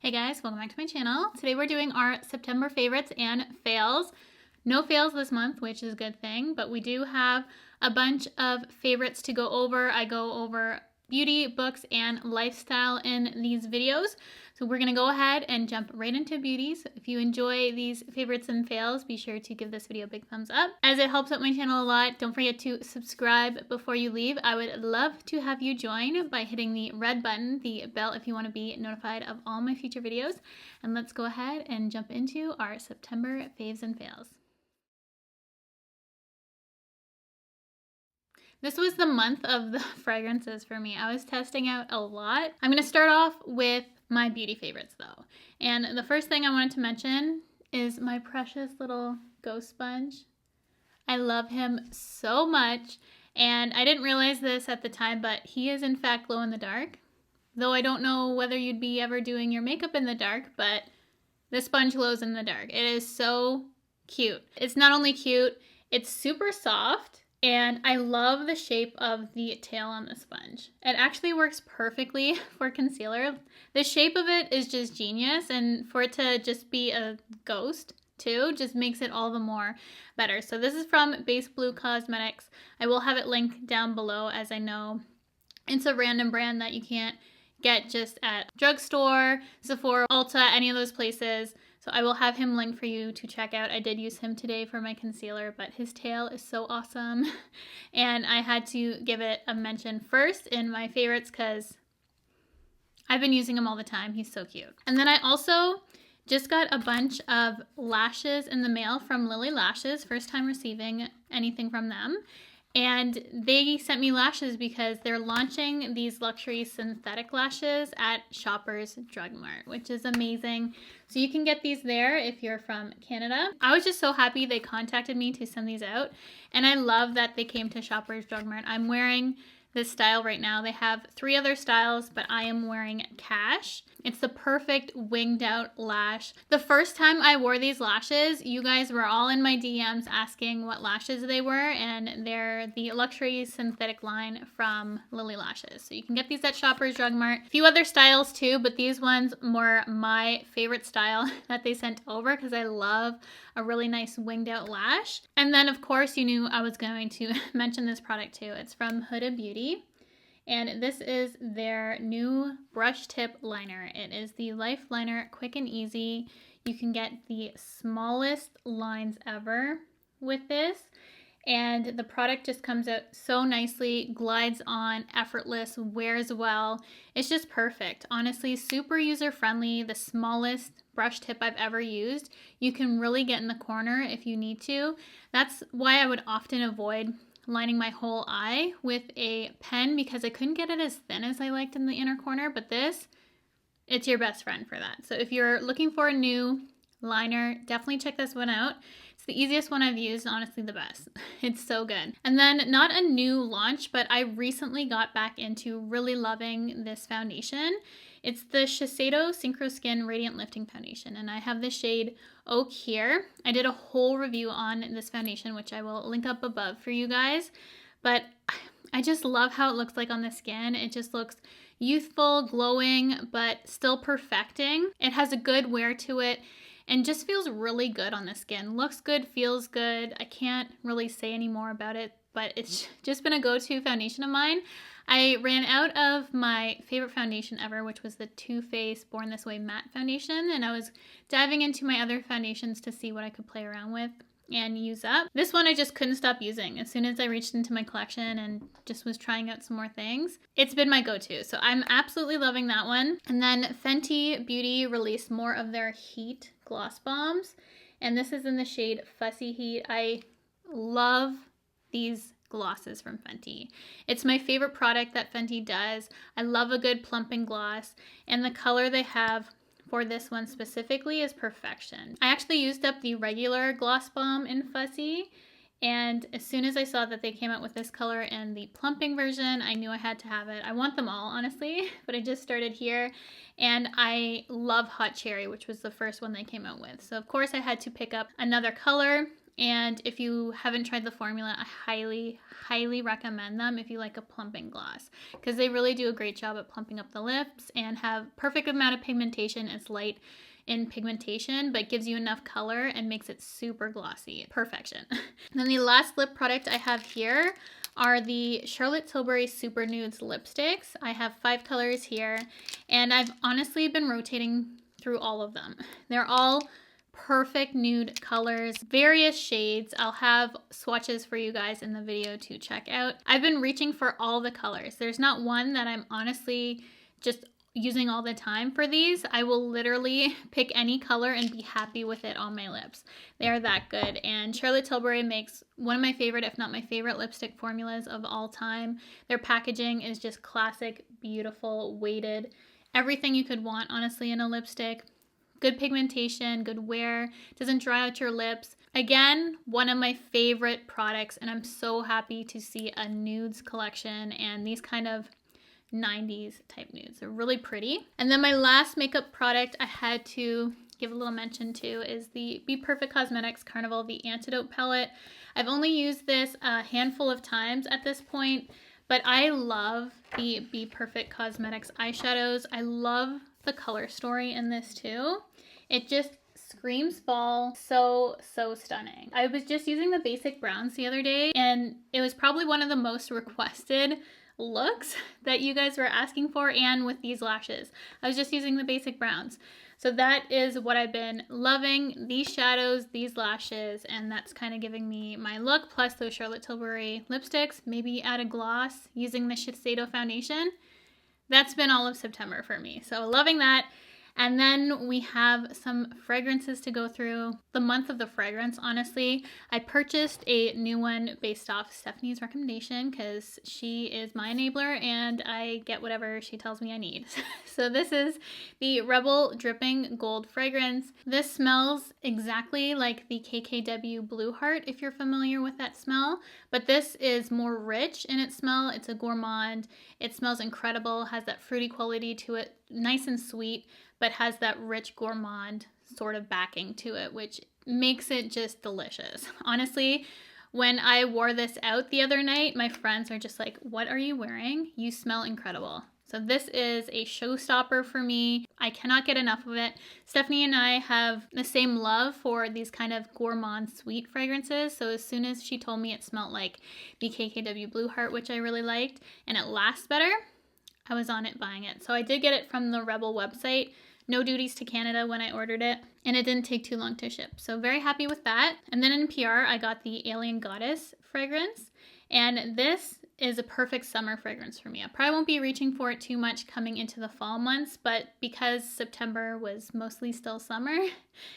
Hey guys, welcome back to my channel. Today we're doing our September favorites and fails. No fails this month, which is a good thing, but we do have a bunch of favorites to go over. I go over beauty, books, and lifestyle in these videos. So we're gonna go ahead and jump right into beauties. If you enjoy these favorites and fails, be sure to give this video a big thumbs up, as it helps out my channel a lot. Don't forget to subscribe before you leave. I would love to have you join by hitting the red button, the bell, if you want to be notified of all my future videos. And let's go ahead and jump into our September faves and fails. This was the month of the fragrances for me. I was testing out a lot. I'm going to start off with my beauty favorites though. And the first thing I wanted to mention is my precious little ghost sponge. I love him so much. And I didn't realize this at the time, but he is in fact glow in the dark. Though I don't know whether you'd be ever doing your makeup in the dark, but this sponge glows in the dark. It is so cute. It's not only cute, it's super soft. And I love the shape of the tail on the sponge. It actually works perfectly for concealer. The shape of it is just genius, and for it to just be a ghost too just makes it all the more better. So this is from Base Blue Cosmetics. I will have it linked down below, as I know it's a random brand that you can't get just at drugstore, Sephora, Ulta, any of those places. So I will have him linked for you to check out. I did use him today for my concealer, but his tail is so awesome. And I had to give it a mention first in my favorites because I've been using him all the time. He's so cute. And then I also just got a bunch of lashes in the mail from Lilly Lashes. First time receiving anything from them. And they sent me lashes because they're launching these luxury synthetic lashes at Shoppers Drug Mart, which is amazing. So you can get these there if you're from Canada. I was just so happy they contacted me to send these out. And I love that they came to Shoppers Drug Mart. I'm wearing this style right now. They have 3 other styles, but I am wearing Cash. It's the perfect winged out lash. The first time I wore these lashes, you guys were all in my DMs asking what lashes they were, and they're the luxury synthetic line from Lilly Lashes. So you can get these at Shoppers Drug Mart. A few other styles too, but these ones were my favorite style that they sent over because I love a really nice winged out lash. And then of course you knew I was going to mention this product too. It's from Huda Beauty. And this is their new brush tip liner. It is the Life Liner Quick and Easy. You can get the smallest lines ever with this. And the product just comes out so nicely, glides on, effortless, wears well. It's just perfect. Honestly, super user-friendly, the smallest brush tip I've ever used. You can really get in the corner if you need to. That's why I would often avoid lining my whole eye with a pen because I couldn't get it as thin as I liked in the inner corner, but this, it's your best friend for that. So if you're looking for a new liner, definitely check this one out. It's the easiest one I've used, honestly the best. It's so good. And then not a new launch, but I recently got back into really loving this foundation. It's the Shiseido Synchro Skin Radiant Lifting Foundation, and I have the shade Oak here. I did a whole review on this foundation, which I will link up above for you guys, but I just love how it looks like on the skin. It just looks youthful, glowing, but still perfecting. It has a good wear to it and just feels really good on the skin. Looks good, feels good. I can't really say any more about it, but it's just been a go-to foundation of mine. I ran out of my favorite foundation ever, which was the Too Faced Born This Way Matte Foundation, and I was diving into my other foundations to see what I could play around with and use up. This one I just couldn't stop using as soon as I reached into my collection and just was trying out some more things. It's been my go-to, so I'm absolutely loving that one. And then Fenty Beauty released more of their Heat Gloss Bombs, and this is in the shade Fussy Heat. I love these glosses from Fenty. It's my favorite product that Fenty does. I love a good plumping gloss, and the color they have for this one specifically is perfection. I actually used up the regular gloss bomb in Fussy, and as soon as I saw that they came out with this color and the plumping version, I knew I had to have it. I want them all, honestly, but I just started here, and I love Hot Cherry, which was the first one they came out with. So of course I had to pick up another color. And if you haven't tried the formula, I highly recommend them if you like a plumping gloss, because they really do a great job at plumping up the lips and have perfect amount of pigmentation. It's light in pigmentation, but gives you enough color and makes it super glossy. Perfection. And then the last lip product I have here are the Charlotte Tilbury Super Nudes lipsticks. I have 5 colors here, and I've honestly been rotating through all of them. They're all perfect nude colors, various shades. I'll have swatches for you guys in the video to check out. I've been reaching for all the colors. There's not one that I'm honestly just using all the time for these. I will literally pick any color and be happy with it on my lips. They are that good. And Charlotte Tilbury makes one of my favorite, if not my favorite, lipstick formulas of all time. Their packaging is just classic, beautiful, weighted, everything you could want, honestly, in a lipstick. Good pigmentation, good wear, doesn't dry out your lips. Again, one of my favorite products, and I'm so happy to see a nudes collection and these kind of 90s type nudes. They're really pretty. And then my last makeup product I had to give a little mention to is the Be Perfect Cosmetics Carnival, the Antidote Palette. I've only used this a handful of times at this point, but I love the Be Perfect Cosmetics eyeshadows. I love the color story in this too. It just screams fall. So stunning. I was just using the basic browns the other day, and it was probably one of the most requested looks that you guys were asking for, and with these lashes. I was just using the basic browns. So that is what I've been loving, these shadows, these lashes, and that's kind of giving me my look, plus those Charlotte Tilbury lipsticks, maybe add a gloss using the Shiseido foundation. That's been all of September for me. So loving that. And then we have some fragrances to go through. The month of the fragrance, honestly. I purchased a new one based off Stephanie's recommendation because she is my enabler and I get whatever she tells me I need. So this is the Rebel Dripping Gold fragrance. This smells exactly like the KKW Blue Heart, if you're familiar with that smell. But this is more rich in its smell. It's a gourmand. It smells incredible, has that fruity quality to it, nice and sweet, but has that rich gourmand sort of backing to it, which makes it just delicious. Honestly, when I wore this out the other night, my friends are just like, "What are you wearing? You smell incredible." So this is a showstopper for me. I cannot get enough of it. Stephanie and I have the same love for these kind of gourmand sweet fragrances. So as soon as she told me it smelled like the KKW Blue Heart, which I really liked, and it lasts better, I was on it buying it. So I did get it from the Rebel website. No duties to Canada when I ordered it, and it didn't take too long to ship. So very happy with that. And then in PR, I got the Alien Goddess fragrance, and this is a perfect summer fragrance for me. I probably won't be reaching for it too much coming into the fall months, but because September was mostly still summer,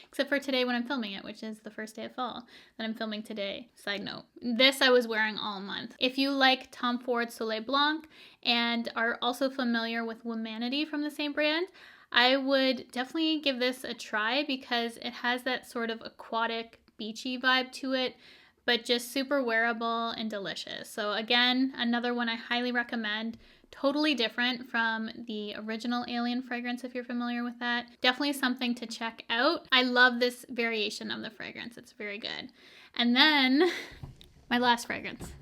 except for today when I'm filming it, which is the first day of fall that I'm filming today. Side note, this I was wearing all month. If you like Tom Ford Soleil Blanc and are also familiar with Womanity from the same brand, I would definitely give this a try because it has that sort of aquatic, beachy vibe to it, but just super wearable and delicious. So again, another one I highly recommend. Totally different from the original Alien fragrance, if you're familiar with that. Definitely something to check out. I love this variation of the fragrance. It's very good. And then my last fragrance.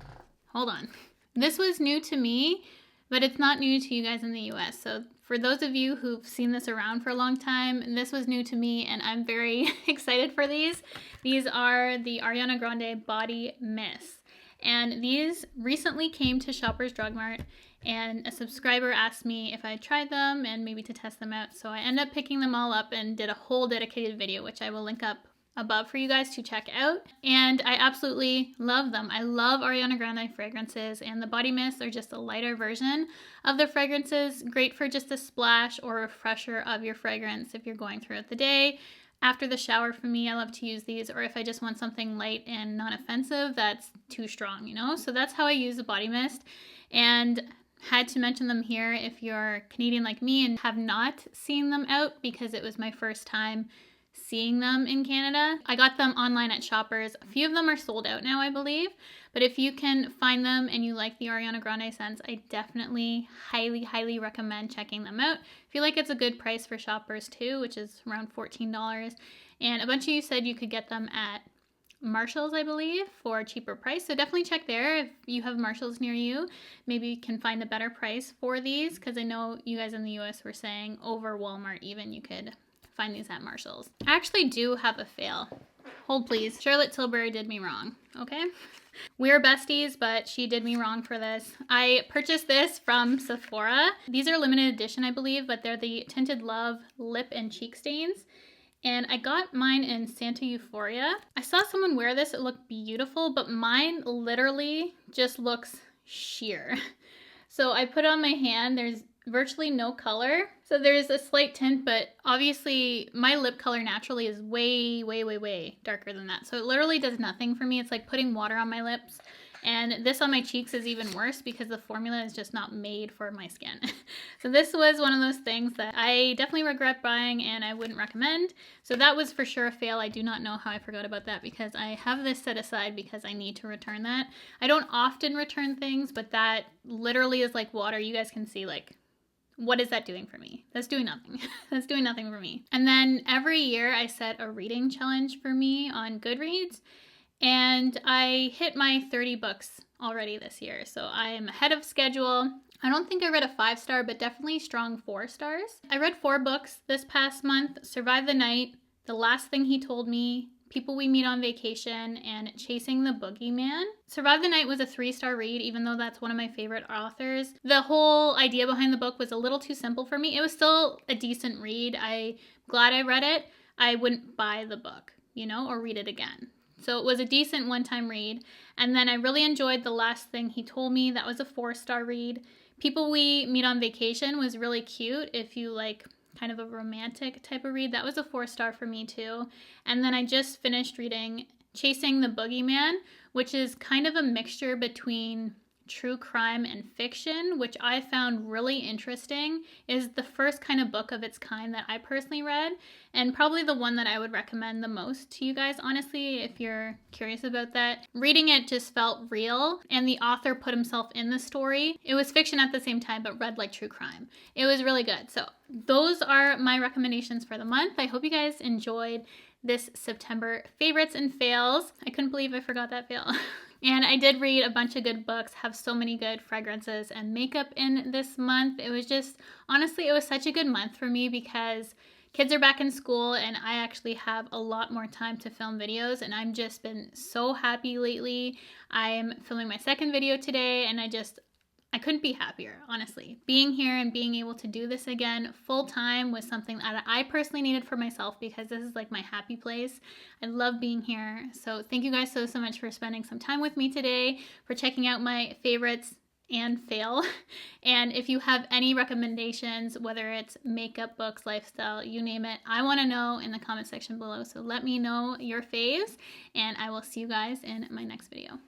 Hold on. This was new to me, but it's not new to you guys in the US. So for those of you who've seen this around for a long time, this was new to me and I'm very excited for these. These are the Ariana Grande Body Mist. And these recently came to Shoppers Drug Mart, and a subscriber asked me if I tried them and maybe to test them out. So I ended up picking them all up and did a whole dedicated video, which I will link up above for you guys to check out. And I absolutely love them. I love Ariana Grande fragrances, and the body mists are just a lighter version of the fragrances. Great for just a splash or refresher of your fragrance if you're going throughout the day. After the shower, for me, I love to use these, or if I just want something light and non-offensive that's too strong, you know? So that's how I use the body mist, and had to mention them here if you're Canadian like me and have not seen them out, because it was my first time seeing them in Canada. I got them online at Shoppers. A few of them are sold out now, I believe, but if you can find them and you like the Ariana Grande scents, I definitely highly recommend checking them out. I feel like it's a good price for Shoppers too, which is around $14. And a bunch of you said you could get them at Marshalls, I believe, for a cheaper price. So definitely check there if you have Marshalls near you. Maybe you can find a better price for these, because I know you guys in the US were saying over Walmart even you could find these at Marshalls. I actually do have a fail. Hold please. Charlotte Tilbury did me wrong, okay? We're besties, but she did me wrong for this. I purchased this from Sephora. These are limited edition, I believe, but they're the Tinted Love lip and cheek stains. And I got mine in Santa Euphoria. I saw someone wear this, it looked beautiful, but mine literally just looks sheer. So I put it on my hand, there's virtually no color. So there's a slight tint, but obviously my lip color naturally is way, way, way, way darker than that. So it literally does nothing for me. It's like putting water on my lips. And this on my cheeks is even worse because the formula is just not made for my skin. So this was one of those things that I definitely regret buying and I wouldn't recommend. So that was for sure a fail. I do not know how I forgot about that because I have this set aside because I need to return that. I don't often return things, but that literally is like water. You guys can see like, what is that doing for me? That's doing nothing. That's doing nothing for me. And then every year I set a reading challenge for me on Goodreads. And I hit my 30 books already this year, so I am ahead of schedule. I don't think I read a 5-star, but definitely strong 4 stars. I read 4 books this past month: Survive the Night, The Last Thing He Told Me, People We Meet on Vacation, and Chasing the Boogeyman. Survive the Night was a 3-star read, even though that's one of my favorite authors. The whole idea behind the book was a little too simple for me. It was still a decent read. I'm glad I read it. I wouldn't buy the book, you know, or read it again. So it was a decent one-time read. And then I really enjoyed The Last Thing He Told Me. That was a 4-star read. People We Meet on Vacation was really cute if you like kind of a romantic type of read. That was a 4-star for me too. And then I just finished reading Chasing the Boogeyman, which is kind of a mixture between true crime and fiction, which I found really interesting. It is the first kind of book of its kind that I personally read, and probably the one that I would recommend the most to you guys, honestly, if you're curious about that. Reading it just felt real, and the author put himself in the story. It was fiction at the same time, but read like true crime. It was really good. So those are my recommendations for the month. I hope you guys enjoyed this September favorites and fails. I couldn't believe I forgot that fail. And I did read a bunch of good books, have so many good fragrances and makeup in this month. It was just, honestly, it was such a good month for me because kids are back in school and I actually have a lot more time to film videos, and I've just been so happy lately. I'm filming my second video today and I couldn't be happier, honestly. Being here and being able to do this again full time was something that I personally needed for myself because this is like my happy place. I love being here. So thank you guys so much for spending some time with me today, for checking out my favorites and fail. And if you have any recommendations, whether it's makeup, books, lifestyle, you name it, I want to know in the comment section below. So let me know your faves, and I will see you guys in my next video.